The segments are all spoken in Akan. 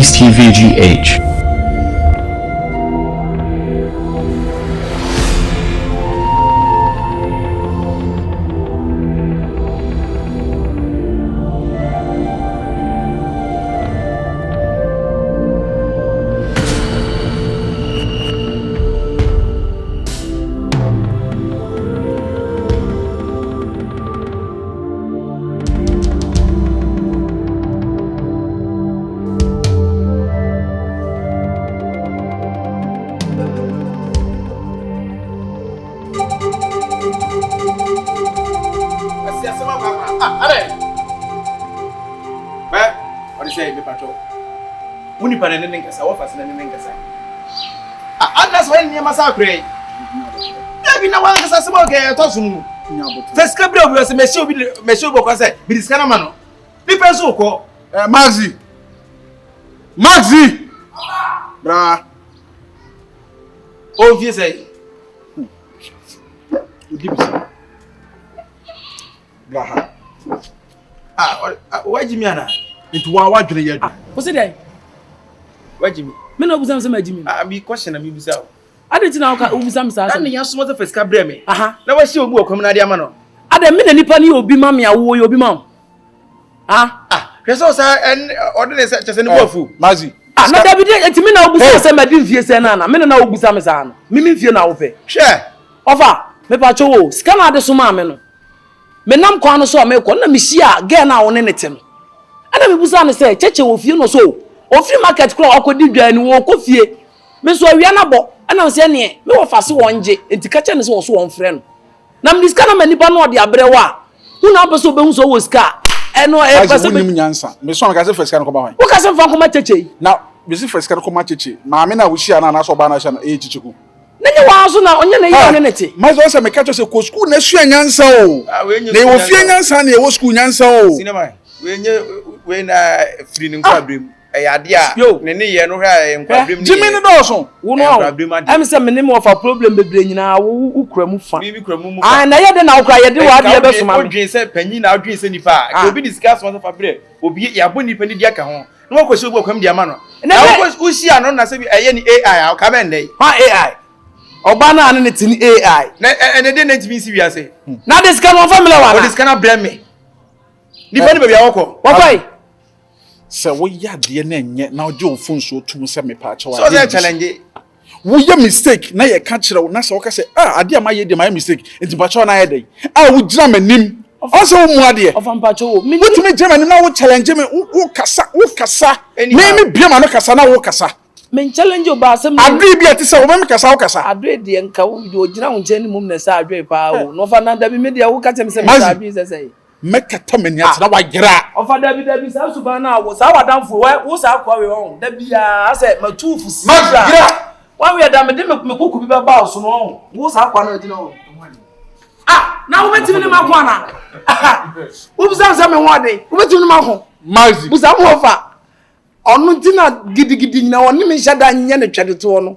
is TVGH. Muni panene ngasa wa fasina ne ngasa adas wa ni masa kure abi na wa ngasa se mo ke to sunu first kabra obi se mesi obi ko se bi diskana ma no bi penso ko Maxi bra o vie sei udibisa bra wajimi ana nti wa dwene ye dwene o se dai wajimi me no busam se majimi mi question na mi busa o ade ti na o busam sa na ya so mo first kabra me aha na wa shi obi okwam na ade ama no ade me na nipa ni obi ma me awo obi ma hweso sa en ordinary se chese ne bofu Maxi na David eti me na obusam se madin fie se na me na obusam sa no me fie na wo pe hwe ofa me pa cho wo sika na ade so ma me no me nam kwa no so me ko na me hia ge na wo ne nete no ana me busam se cheche wo fie no so o free market kro akodi dwan wo ko fie me so awia na bo ana se ne me wo fase wonje enti ka che ne se wo so won frɛ no na me sika na manipa no de abrɛ wa hu na obeso be hu so wo sika eno e pese be nyansa me so ka se first kan ko ba hwan wo ka se mfa ko ma cheche na be se first kan ko ma cheche ma me na wo hia na so ba na hia na e chichiku nenye wa so na onye na yi ne nete Maxi o se me ka cho se ko school na sua nyansa o na wo fie nyansa na e wo school nyansa o sinema we na free ni nkwabrim ayadia ne ye no hwa nkwabrim ni jimi ni doso wo no am se me ne mo fa problem bebre nyina wo ukura mu fa mi kura mu na ye de na ukura ye de wa de be so ma odwen se panyi na odwen se nipa obi discuss one fa bre obi ya bo nipa ni dia ka ho na wo kwesi obi okwam dia ma no na wo usi ano na se bi eye ni AI ka be ndai ha AI oba na ne tini AI na ene de na timi si wiase na this kind of family wa na this kind of bre me nipa ni be bia woko why se wo ya de na enye na oje ofun so tum se me pa che wa so say challenge wo ye mistake na ye ka kire wo na se wo ka se ade ama ye de my mistake enti pa che na ye dey wo gira manim o se wo mu ade of am pa che wo mi tumi gira manim na wo challenge me wo kasa me bia ma no kasa na wo kasa men challenge o ba se me adre bia ti se wo me kasa wo kasa adre de nka wo gira wo nche ni mum na sa adre pa wo no fa na da bi me de wo ka che me se me sa adre se mekata mani atena wa gira ofa David sa suba na wo sa wadamfo wo sa akwa we won da bia ase matufu si gira wa we da me de me kuku bi ba ba so no wo sa akwa na ejina won na wo betimi ni makwa na wo bisa se me wode wo betimi ni makwa Maxi busa mo fa onu tina gidigidi nyina won ni me hyada nya ne twede to no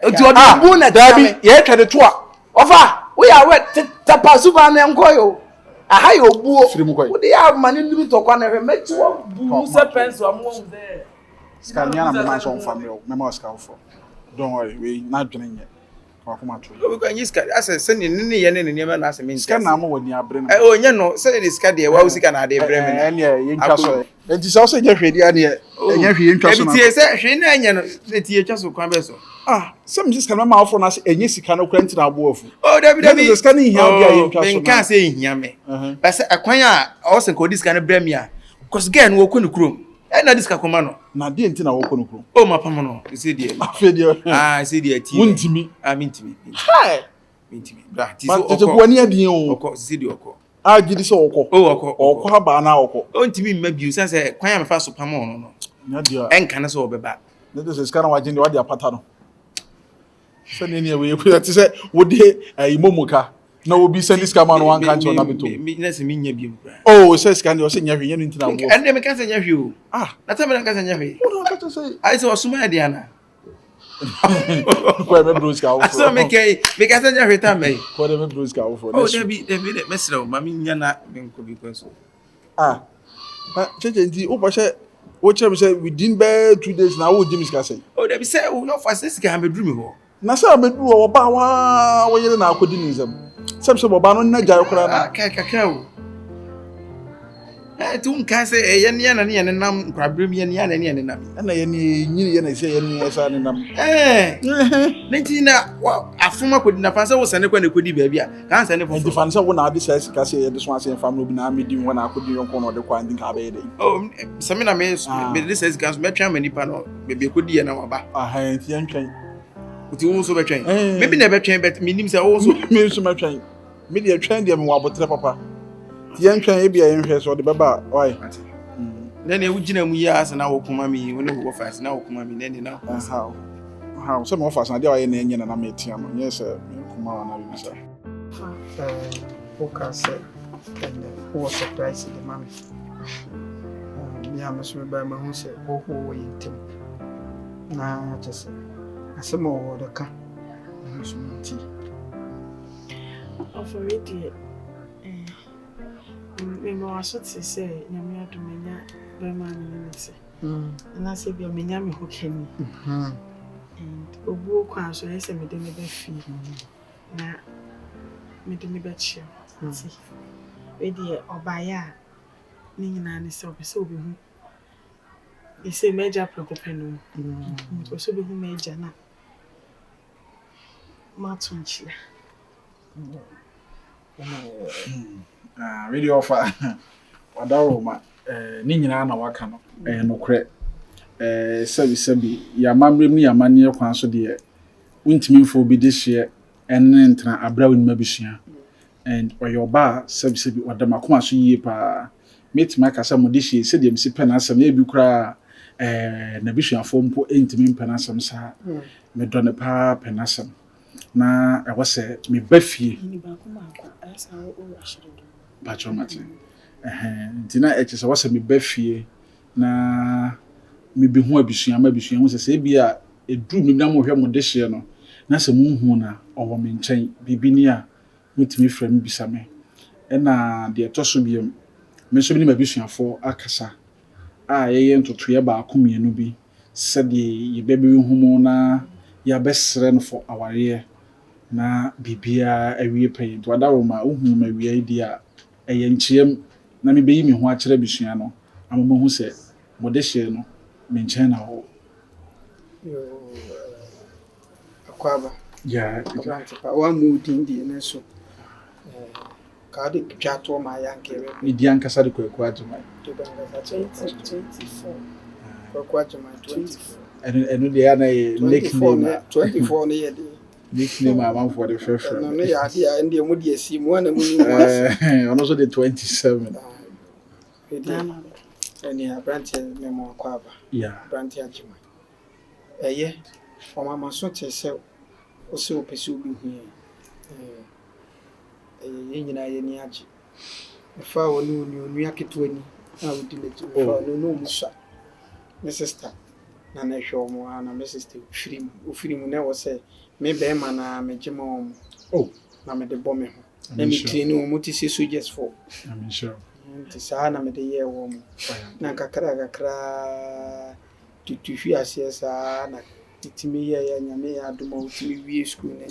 oti odi bu na David ye twede to a ofa wo ya we tapa suba na enkoyo aha yo buo wo de ya mani ndimi to kwa na hwe mechi wo bu se pencil amwo de skania na me so on family me ma ska for don't worry we na dwene nye kwa kuma to we kan yiska ase se ne ye ne ne na ase me ska na mo wani abre no o nye no se de ska de wa usika na de bre me na ne ye ntwa so enti so se nye hwedi ane ye nye hwe ntwa so na tie se hwe na nye no se tie twa so kwa be so some just can ma afọ na se enye sika no kwenti na abo afu David sika ni hia bia ye ntwa so na nka se hia me ba se akwan a o se ko diska na bre me a cause girl no ko ni krom na diska koma no na de enti na wo ko no krom o mapam no se die afi die se die ti muntimi mintimi mintimi bra ti so tete ko ani adin o oko se die oko gidi so oko oko aba na oko o ntimi mma biu se kwan a me fa so pam no nya dia enka na so obeba ne de sika na wagin de wadi apata no se ne ne we ku ti se wo de imomuka na obi send sika man wan kan cho na beto mi na se mi nya biu bra se sika ne o se nya hwe nya ntina wo ende me kan se nya hwe o na ta me kan se nya hwe wo ka to se ai se osuma dia na ko me bros ka wo so me kan se nya hwe ta me ko de me bros ka wo David mesra o mami nya na me nko bi ko so cheche ndi o ba she What you say within bed 2 days now? What Jimmy say? Oh, they be say, oh, no, for this guy, I'm a dream. Na say me do oba wa wo yele na akodi ni nsam. Sem se boba no na gya kora na. Kakra o. Tu nka say ye ne na ne nam kwabrem ye ne na ne nam. Na ye ni nyini ye na say ye ni esa ne nam. Nti na afoma kodi na fansa wo sane kwa na kodi ba bia. Kan sane fo. Nti fansa wo na ade say sika say ye de so ase family bi na amedi wo na akodi yon ko no de kwa ndin ka ba ye de. Oh, same na me de say sika so me twa manipa no be kodi ye na waba. Nti ye ntwen. Uti wo so be twen. Maybe na be twen but minim say wo so me so me twen. Me de twen de me wa botre papa. Ti ye ntwen e bia ye nhwe so de beba why. Then you gina mu ya asa na wo kuma mi wo ne wo fast na wo kuma mi then na. How so mo fast na de wa ye na enye na me tia no. Yes me kuma wa na bi sa. Boka said and who surprised the mommy. Me am so by my who said who in tim. Na just asem o de ka. So tea. For it me was what to say, Yamia to Menya, Berman, and I say, be a Menyami who came. And a book was so yes, I made me feel. Now, made me bet you. See, ready or by ya, Nina and so be so be whom. They say major procopeno. It was so be who major now. Martunchi. Really offer wadaro ma ni nyina na waka no nokre sabi ya mamrem ni amane kwan so de untimi mfo bi de hye enne ntra abrawo ni mabusua and oyoba sabi wadama koma so yie pa metima kasa mo de hye se de msi pena asem e bi kura na busuafo mpo entimi pena asem sa me do ne pa pena asem na ewose me bafie Ni ba kuma akwa asa o ashiro. Pacho mate. Ntina eche se wase me bafie na me be hu abusua hu se bia edru me na mo hwe mo de hye no na se mu hu na owo me nchen bibini a mutimi fra me bisa me na de etoso biem me so bi ni mabusuafo akasa a ye ntotoye ba akomienu bi se de ye bebe hu mo na ya besre no for aware na bibia awie pay to adaroma uhu ma wie dia eye nchiem na me beyi me ho akere bisua no amomo hu se mode hye no me nchen na ho Akwaba. ya Atlantica. One mood in the neso. Cardiac chat or my yankee. idi ankasa de Kyekyeku ajuma 2024. Kwajama 24. enu de na nickname 24 near nickname am for the first no ya dia ndi mu dia si mu na mu ni mu also the 27 any branch memo Akwaba branch ajima o mama so te se o se o pese obi hu ye nyina ye ni agi fa woni onu aketuani a wodi letu fa no musa my sister na na hwo mo na my sister ufirimu na wo se me be ma na me gema o na me de bome ho na me train o mo ti se soldiers for I'm sure ti sa na me de ye wo mo na kakra tutufi asiesa na titimi ye ya nyame ya adoma utimi wie school ne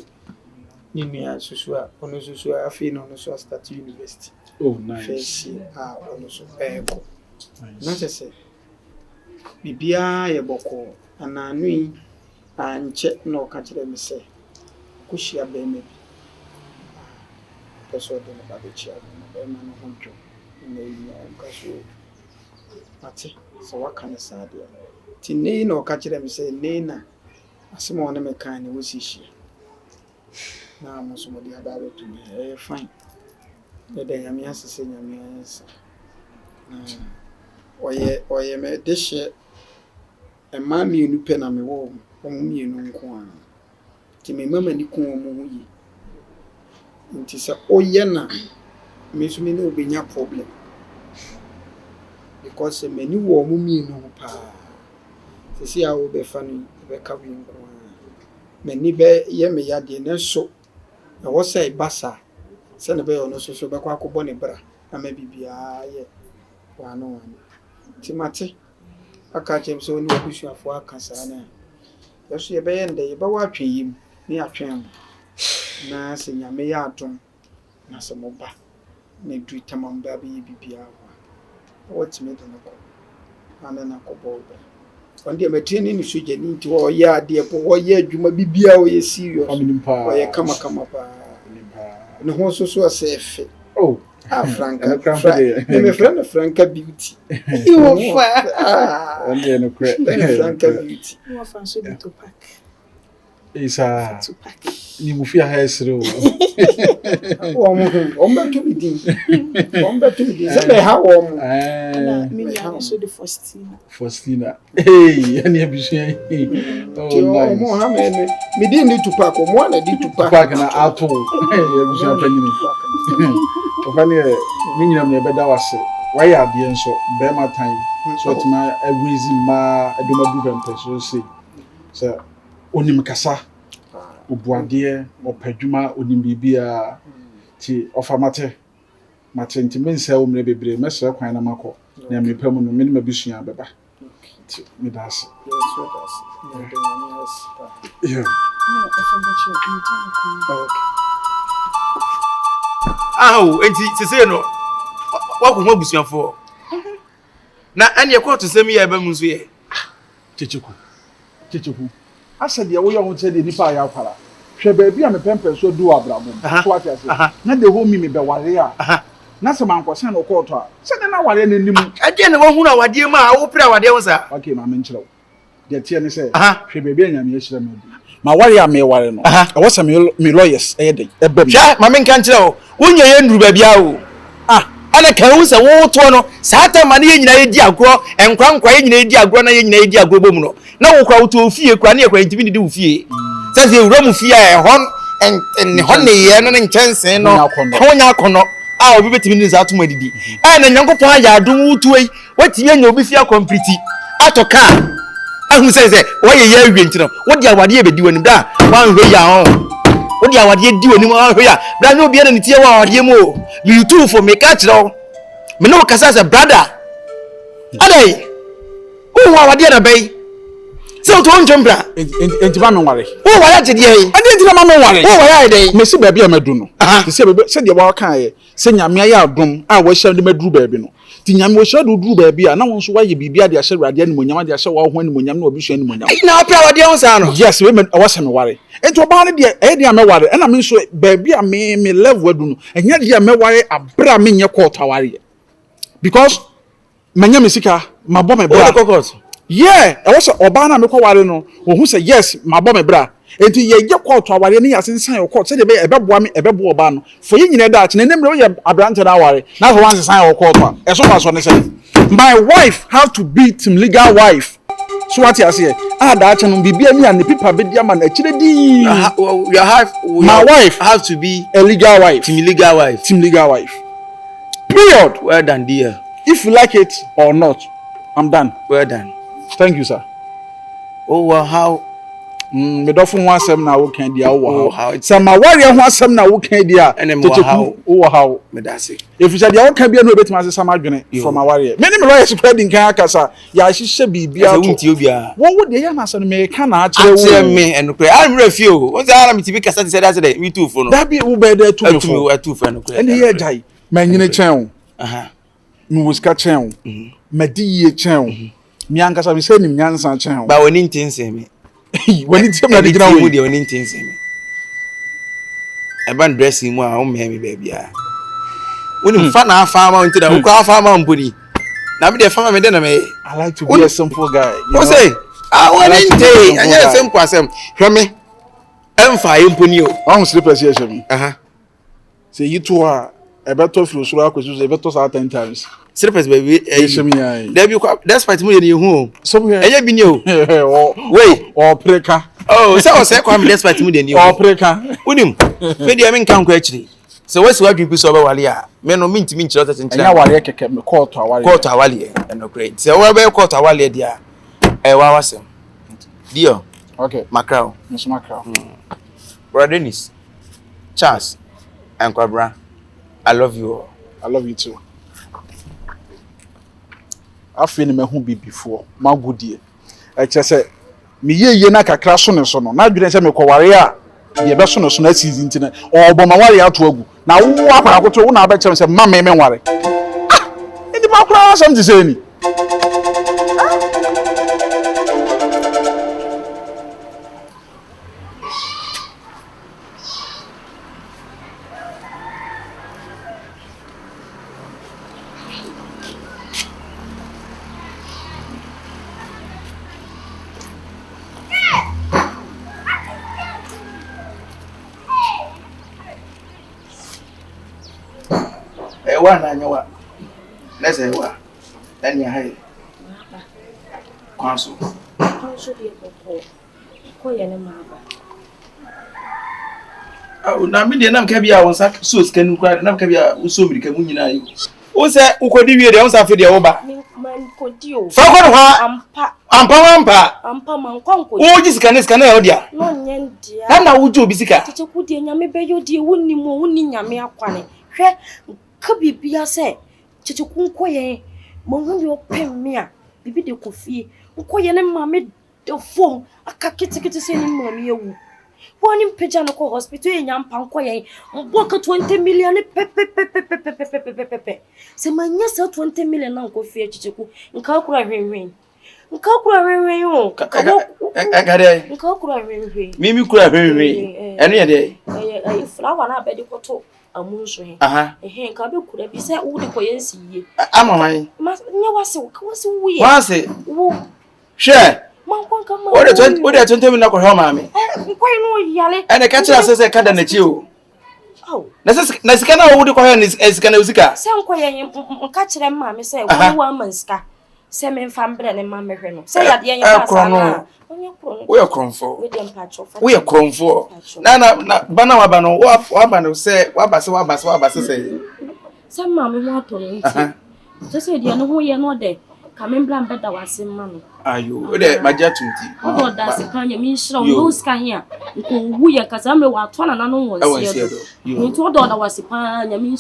nua susu a ono susu a afi no no so start university nice first ono so eko na se bibia ye boko ananu yi anche na o ka kire me se kushia be me bi peso de na ba chia be ma no honjo na yi ka so ati so waka na sa de ti nei na o ka kire me se nei na asema wona me kan ne wosi shi na mo so mo dia ba be to me fine de nyame asese nyame ansa oye me deshe ema mienu pe na me wo omo mienu nko a ti me mama ni ko omo hu yi nti se oye na me so me no obenya problem because me ni wo omo mienu pa se si a wo be fa no be ka wi nko a me ni be ye me ya de ne so e wo sai basa se ne be ono so be kwa akobọ ne bra na ma bibia ye wa no ti mate aka chem so ni abusuafo aka saa na yeso ye be yende ye ba wa atweyim ni atwen na se nyame ya atom na se moba na du tamamba be bibia what me do no ko ana na ko bo be on dia metini ni suje ni nti wo ya ade po wo ya adwuma bibia wo ye serious wo ye kama pa ne ho so asefe oh Franka, my friend Franka Beauty. You are and then a crack. Franka Beauty. You are fancy to pack. It's a to pack. You move your hair through. Omba to be din. Omba to be din. Say how Me so the Faustina. Hey, and you be saying, oh, Mohammed, me didn't need to pack. One I did to pack an apple. Hey, you shall penny. Ofani minyam ne beda wase why ade nso be ma time so tima reason ma adoma du pempe so say so onim kasa obuade opadwuma onim bibia ti ofamate mate nti mensa wo mre bebre mesra kwan na makọ na me pam no me ma bisua beba ti me das yeah enti sese no wa ko busuafo na ane ko to semi ya ba mu so ye Kyekyeku asade wo ye ho tse de nipa ya kwara hwe ba bia me pempe so du abrabo so ati ase na de ho mi me be ware a na se man kwose na ko to a se de na ware na nim ade ne wo hu na wade ma wo pra wade wo sa okay ma me nkyerɛ de tie ne se hwe ba bia nyame ahyira me ma ware a me ware no e wo se me lawyers e de e bam hwa ma me nka nkyerɛ wo wonye ye nduru ba bia wo ana kan wo se wo to no saata ma ne ye nyina ye di agro enkwankwa ye nyina ye di agro na ye nyina ye di agro bom no na wo kwa wo to fie kwa na ye kwa ntimi de wo fie se se wura mu fie a hon en hon ne ye no ne nkyɛnse no ho nya akono a obi betimi ni za to madidi na nyankopɔn aya adom wo tuoi watimi anya obi fie complete atoka ahu se wo ye ye awie ntino wo di awade ye bedi wanim da wan hwe ya ho wo di awade di wanim wan hwe ya bra no obi na ne tie wa awade mu me tu for me ka kire me no kasa se brother adai wo wa awade na bai se to onjo mbra enti ba me ware wo wa ya gede yi ade enti na ma me ware wo wa ya dai me si ba bia medu no se bebe se de wa kan ye se nyame ya adom a wo hye de maduru ba bi no ti nyame wo hye de duru ba bi a na won so wa ye bibia de ahye rade ani monyam de ahye wa ho ani monyam na obi hye ani monyam na apia wade ho sa no yes we awase me ware enti oba ne de e de me ware na me so ba bi a me level adu no enya de me ware abra me nye court aware because manya me sika mabọ me bra yeah e was oba na me kwa ware no wo hu say yes mabọ me bra enti ye je court aware ne yasensan yo court say de be ebeboa me ebebo oba no for ye nyina da ch na nemre wo ye abrante na aware na so wan sensan yo court a e so fa so ne say my wife have to be team legal wife so what you say da ch no bibia ni an pipa be dia man akire di my wife have to be a legal wife team legal wife period. Well done dear. If you like it or not, I'm done. Well done. Thank you, sir. Oh, well, how? Me don't want some now. Who can dia? Oh, how? Some my warrior want some now. Who can dia? And then how? Oh, how? Me that's it. If you said dia, can be no bit my some argument from my warrior. Many me lawyers spreading can kasa. Ya she should be bia. What would they answer me? Can I tell me and pray? I'm refuse. What's that? I'm to be kasa said that me too for no. That be ube there too. Too for no. And here jai. Man yine chen. Me was chen. Me di chen. Me ankasa me say nim nyansa chen. Ba woni ntinse me. Woni ntem na de gina we. Di woni ntinse me. E ban dressing mu a o me me baby a. Woni fa na afa ma nti da wo kwa afa ma mboni. Na me de fa ma me de na me. I like to be a simple guy. What say? Woni nti. Anya simple asem. Hwe me. Emfa yemponi o. I want slippers here shey. Say you two are a better flow so akwesu e better so 10 times. Slippers baby. There be despite me dey hu. So enya bi ni o. Wait, or preka. Oh, say kwa me despite me dey ni o. Or preka. Unim. Me dey me nkan kwa akiri. So what's what you so be wale a. Me no minti min chiro tete enya wale keke me court awale. Court awale e no great. Say we be court awale dia. Wa wasem. Dio. Okay. Macau. Miss Macau. Brother Dennis. Charles. And Kwabra. I love you all. I love you too. afi ne mehu bi before magudie e chese me ye na kakra so ne so no na dwene se me kware a ye be so ne so na season ntine obo ma ware ato agu na wo akwa akoto wo na abechem se ma me ware ndi makura asem di se ni One and you are. Let's say what. Then you hide. Council. Council be a Oh, now me the name can be our so can cry, and can be a so many communion. Who said, who could be the answer for the over? Man, could you? Ampa, man, conquer. oh, this can dear. No, dear. And now would you be sick? Teacher could dear, me beg you, dear, wouldn't you more winning your mere quanny? Could be a say, Chichukunque, Mongo, your pen mea, Bibi de Coffee, Ukoyan and mammy, the foam, a cacket to say, Mammy. One in Pejanico Hospital in Yampanquay, walk 20 million pepe. Say, my yes, 20 million uncle fear Chichuku, and calculate rain. Calculate rain, I got it. Calculate rain. Mimi could have rain any day. A flower, I bet you could talk. A moonshine. A hand cable could have been said, all the coyancy. I'm on Must never so weird. Was it? Share. What are 20 minutes of home, mammy? Quite no yelling. And the catcher says I can't let you. Oh, Nascana would call her as Canosica. some quiet catch them, mammy say, 1 woman's car. Semen fan bread and mammy Reno. Say that the young we are cron for. with them patch of. We are cron for. Nana, Banabano, what say, what say. Some mammy want to. Just say, you know who you're not there. Coming bland better was in mammy. Are you there, my judgment? Oh, that's a kind of means those can here. We are Casame were 1 and unknown. You told her was a pan, you mean,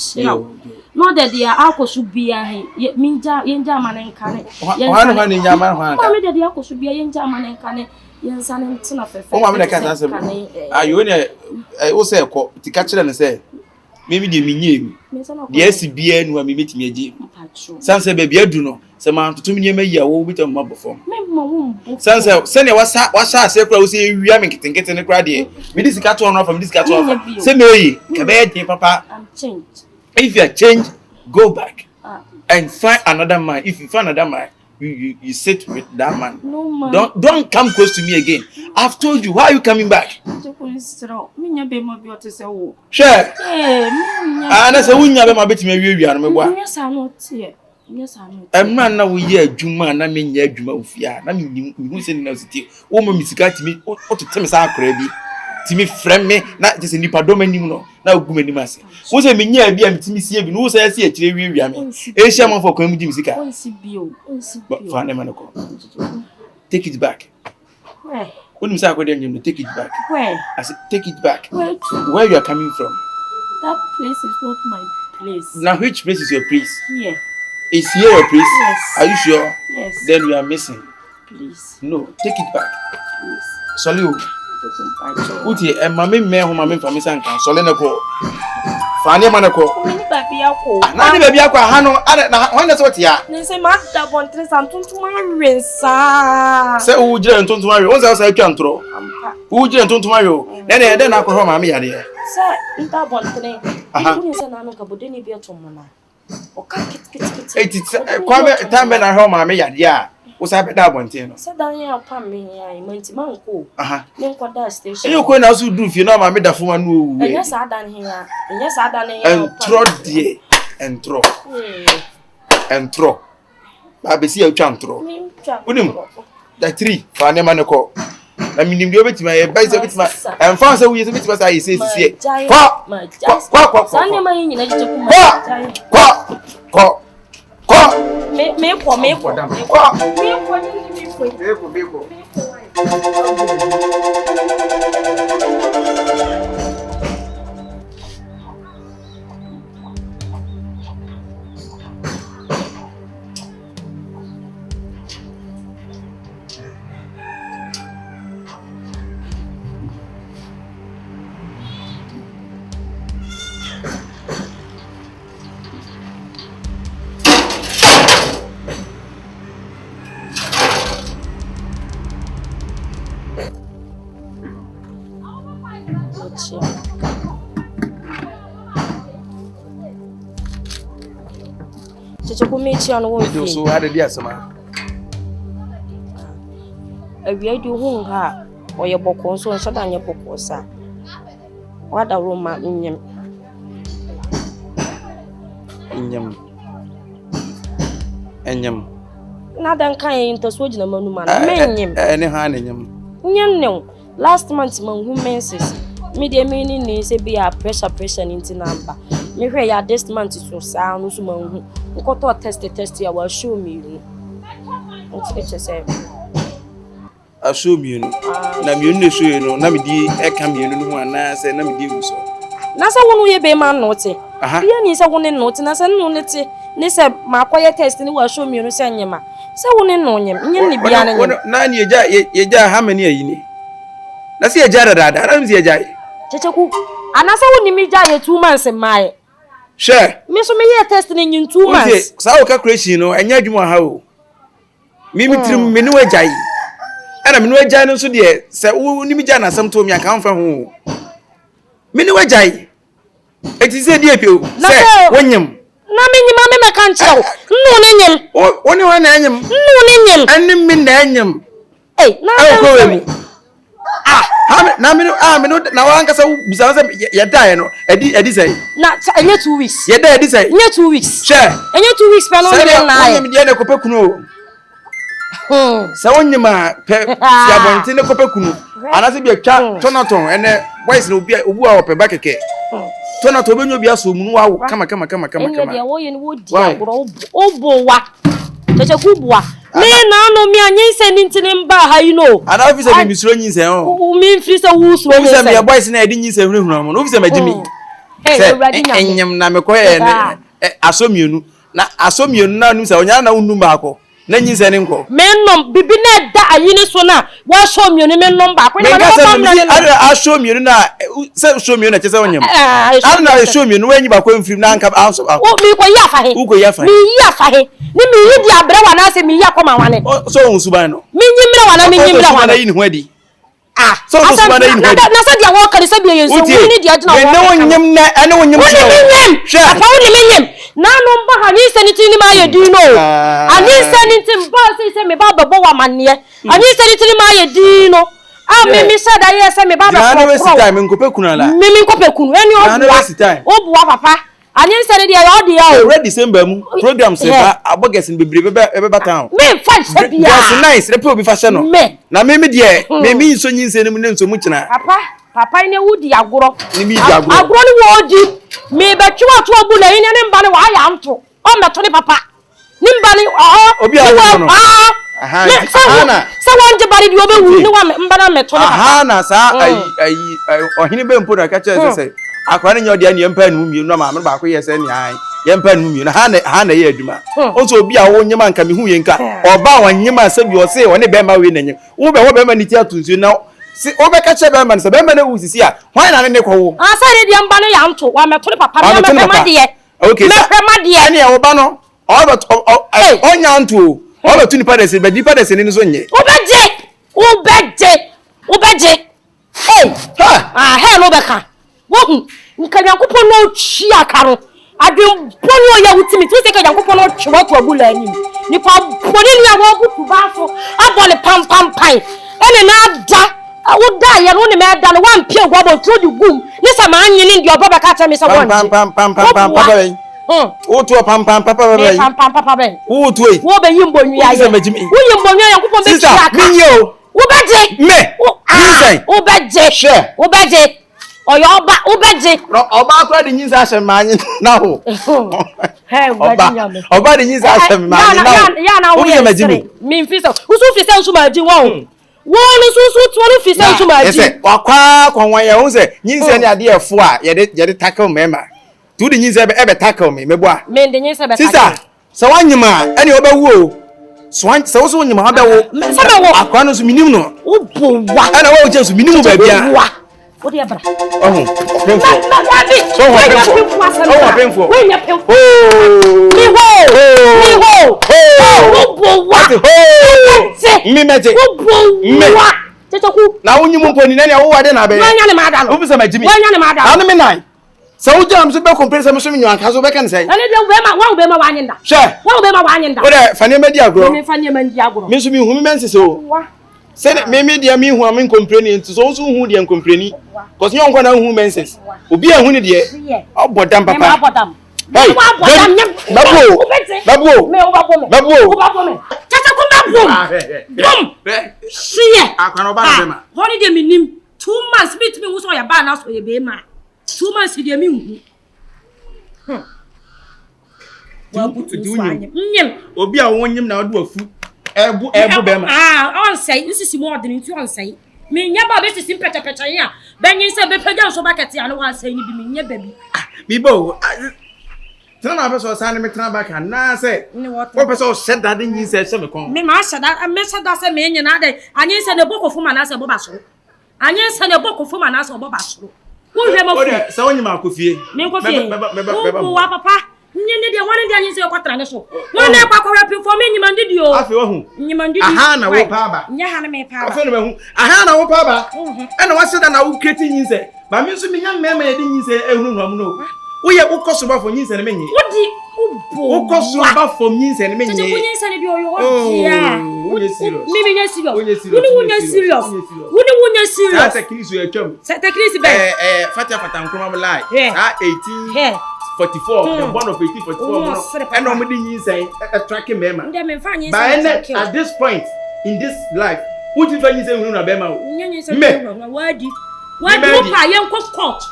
not that the alcohol should be a Minja in German and Cane. One in German, that the alcohol should be a German and Cane. Yes, and son of a family. Are you in a also to catch them and say, maybe the minion. Yes, be any when we meet me. Sansa baby, I do know. Some amount to me, may you with a mob before. Sansa, send what's I say, we are making getting a crowd here. We this cat on from this cat off. Say, Mary, Cabet, Papa. I'm changed. If you are changed, go back and find another man. If you find another man, you sit with that man. No, man. Don't come close to me again. I've told you, why are you coming back? Sure. And I said, we never my bit me. Yes, I'm not here. Yes, I'm not. Man, now we hear Juma, and I mean, yeah, Juma, I mean, who said no city? Woman, Miss Gatimi, or to tell me, Sacrebi. Timmy friend me, not just in the Padomino, now Gummy Massy. Was a minier be a Timmy Sieb, who says here, Cherry, a shaman for comedy music. But Fanamanaco. Take it back. Where? When you start with them, take it back. Where? I said, take it back. Where you are coming from? That place is not my place. Now, which place is your place? Here. Is here your place? Yes. Are you sure? Yes. Then we are missing. Please. No, take it back. Please. Sorry. Uti, and mammy, mammy, from Miss Anka, Solenako. Fanny Manaco. Nanny baby, Hano, I that's what ya. They say, Master Bontres and Tuntumarin, sir. Say, who didn't to marry? Once else I can't throw. Who didn't to marry? Then I call mammy, dear. Sir, in that Bontre, I couldn't send Anaka, didn't be a tomana. It's quite time when I home, mammy, yeah. What's happened that one thing? Said Daniel upon me, I meant Manco. Then what that station. You couldn't also do if you know my made of one who. Yes, I done here. Yes, I done here. And trot, dear. And throw. And throw. I be see a chant throw. The 3 for an emanaco. I mean, you give it to my advisor with my and found so we is with what I say. Kyekyeku mechi ano wo fi. So how did you asema? Awia di hu ha oye bokon so nso da nye bokon sa. Wada Roma nyem. Enyem. Na dan kan yin so gina manu ma na menyem. Ne ha ne nyem. Nyem ne. Last month man hu menses. Me de me ni se be a pressure into number. Me hwe ya this month so sa no so man hu. Nkoto test ya wa show me you. What say? I show me na me no show you no na me di e ka me no ho ana se na me di so. Na sa wonu ye be man no te. Bia ni sa wonu no te na sa no ne te. Ni se makoye test ni wa show me no se nyema. Se wonu no nyem. Nyem ni bia na nyem. Na ni eja ha mani ayi ni. Na se eja dada na me se eja. Kyekyeku anasa woni mi ja ye 2 months mai. Sure. Me so me ye test ni nyin 2 months. Sa o calculation no enya adwuma ha o. Mi trim me ni wajai. Ana me ni wajai no so de se woni mi ja na asem to mi aka amfa ho. Me ni wajai. Eti se die pio. Se wonyem. Na me nyima me kan chew. Nnu ne nyem. Woni wa na anyem. Nnu ne nyem. Anim mi na anyem. Na ko we mu. Na me na wa anka sa bisa se ye dae no. Edi say. Na enye 2 weeks. Ye dae edi say. Enye 2 weeks. Sure. Enye 2 weeks pe no me na aye. Me de na kopekunu o. Sa wonyima pe si abonti ne kopekunu. Anase bi atwa tonaton ene boys na obu a ope ba keke. Tonaton obenyo bi aso mu no wa kama. Enye de wo ye ni wo di agoro obowa. Kyekyeku boa. Me na no mi anyin se ni ntini mba ha you know. Ana officer mi misuro nyin se ho. Mi mfiri se wo suro nyin se. Officer mi boys na edi nyin se hunahuna mo. Officer ma jimi. Enyem na me koye ne asomienu. Na asomienu na nim se onya na unum ba ko. Na nyin se ne nko. Me nom bibi na da ayini so na wa shomienu me nom ba ko. Me ka se ada asomienu na se shomienu na chese onyem. Ana na shomienu wanyi ba ko mfiri na anka anso ba. O mi ko ya fa he. U ko ya fa. Mi ya fa he. Ni mi yi di abre wa na se mi ya koma wane. So unsuban no. Mi nyimra wana mi nyimra wana. Na yi ni ho adi. So unsuban na yi ni ho adi. Na se dia wo kare se bi yen so wi ni dia gina wo. Na wonyem na ane wonyem. Sure. Apa wo ni mi nyem. Na no mba ha ni se ni tini ma ye di no. Ani se ni tin ba se me ba bebo wa manne. Ani se ni tini ma ye di no. Me said I yes me ba ba. Na waste time nkope kunu ala. Me nkope kunu. Eni obuwa papa. Ani se ni dia yo dia o. Ready December mu program se ba aboges bebre be town. Me fa se bia. Yes nice. Repo bi fa se no. Na me de me nso nyinse ne mu ne nso mu kina. Papa ni wudi agoro. Ni mi di agoro. Agoro ni wodi. Me be twa to abu na yin ne mba ne wa ya amto. O meto ni papa. Ni mba ni obi a no. Aha. Sa wanje bari di obewu ni wa mba na meto ni papa. Aha na sa ayi ohini be mpo na ka che se akwa ne nyodi ani empa nu mienu na ma me ba ko yese ni ai yempa nu mienu ha na ye aduma onso obi a wo nyema nka me hu ye nka oba wa nyema sabi o se woni be ma we nanye wo be ma ni ti atunsu na si obe ka che be ma se be ma na wusisi a hwan na ne ko wo asa re dia mba ne ya nto wa meto ni papa me ma de ye okay me ma de ye ani e wo ba no onya nto o ba tu ni pa de se be di pa de se ni so nye obeje ha he no be ka wo nka Nyankopon no twi akaro adwen bonu o ya wutimi tu se ka Nyankopon no twi wato abula ani nipa boni ni awo kutu ba so abole pam pai ene na da wo da ye no ne me da no wan pie gwa bo tro di gum ni sama anyi ni ndi oba be ka tell me say won pam papa ben o to pam papa ben pam papa ben o to e wo be yimbo nwi aye wo yimbo nwi Nyankopon be twi akaro minyo wo beje me wo beje sure wo beje oyo oba ubeje oba akwa de nyinza asem manye na ho he oba de nyinza asem manye na ho ya na wo ye majimi mi mfisa usu fisa usu maji wo no susu tuoro fisa usu maji yes wakwa kwanwa ye ho se nyinza ne ade efo a ye de tackle mema tu de nyinza ebe tackle me mebo a me de nyinza be tackle sisa sa wanyima ene obawu o sa wo so wanyima ha be wo akwa no so minim no obowa ana wo je so minim ba bia what do you bra? Oh, painful. So painful. When you painful. Me ho. Me magic. Kyekyeku. Na wonyi mu mponi na ne wo wade na be. Wanya ne mada no. Wo bisa majimi. Wanya ne mada. Anu me nai. Sa wo jam so be complain sa me so me nwan ka so be kan sai. Ane de wo be ma wanyenda. She. Wo be ma wanyenda. Wo de fane ma di agro. Me fane ma di agro. Me so me hu me mense so. Say me dia me hu am complaining to so hu dia complaining. Cause you nkwa na hu menses. Obi a hu ne de. Obodam papa. Me abodam. Hey, babu. Me babu. Kyekyeku bum. Siye. Akwana ba na be ma. Honi de minim 2 months bit me wo so ya ba na so ye be ma. 2 months de me hu. Wa butu nyim. Obi a wonyim na odo afu. Ebu be ma. On say nsisi mo odin nti on say. Me nya ba be sisi pecha ya. Benyin se be pega so bucket ya no wan say ni bi me nya ba bi. Bibo. Tana na so sa ne me tana ba ka na say. Wo person shed that yin say me kon. Me ma shada say me nya na de. Anyin se ne bokofu ma na say bo ba so. Anyin se ne bokofu ma na say bo ba so. Wo hwe ma fu. O sa wonyi ma kofie. Me kofie. Wo wa papa. Nyene de wan de anyin se kwatra ne so. Won na kwa kwa pin for me nyimande di o. Afi wo hu. Nyimande di. Aha na wo pa ba. Nya ha na me pa ba. Afi no me hu. Aha na wo pa ba. E na wa seda na wo kreti yin say. Ba me so me nya mema ye di yin say ehunu no am no. Wo ye wo koso ba for yin say ne menye. Wodi ubo. Wo koso ba for yin say ne menye. Tete ko yin say ne bi o yo dia. Wo serious. Me nya serious. Wunya serious. Wunya serious. Sa teknisi yo atwam. Sa teknisi be. Fatia fatankroma mo lie. Sa 1844 the born of 1844 and no me yin say tracking mema. Ndem me fa yin say at this point in this life who you find say unu na bema o. Nya say wadi wo pa yen ko court.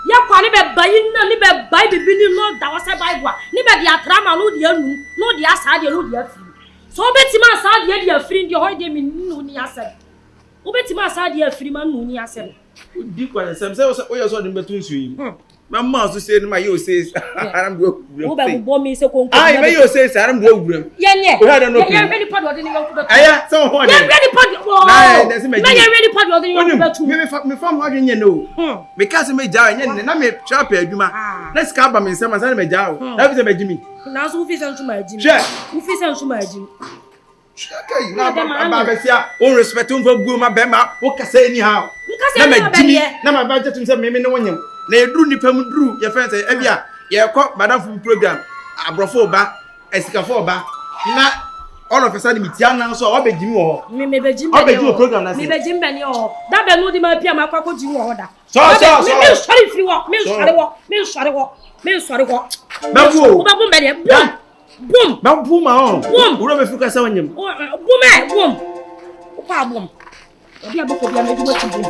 Ya kwa ni be bayi na ni be bayi bibi ni no da wase bible ni be dia trama no dia nu no dia sa dia no dia firi so obetima sa dia firi ndi ho de mi nu ni asem obetima sa dia firi ma nu ni asem di kwa sem say o yo so de betu nsu yi mama so say ma yo say aram do wo be bo mi se ko nko ai me yo say aram do ogurem yenye o ha de no ye ready pod wo de ni ko betu aya so ho de ye ready pod wo na de se me ye ready pod wo de ni ko betu me fam ho de nye no me ka se me ja nye na me trap adwuma na ska ba me nsema sa me ja o na bi se me jimi na so fi se nsu ma jimi je u fi se nsu ma jimi okay na ba be sia on respect on fa guo ma be ma wo ka say ni ha na me jimi na ma ba jetum se me ne wonyam na eduru nipa mu duru ye fence e bia ye ko madam fu program abrofo ba esikafo ba na all of a sudden mitia na so o be jimi wo me be jimi o be jimi program na se me be jimi be ni o da be no di ma pia ma kwa ko jimi wo da so me sorry free wo me sorry wo babu babu be de boom babu ma on wuro be fuka sa wonyam boom o pa boom obi aboko bia me di mo ti boom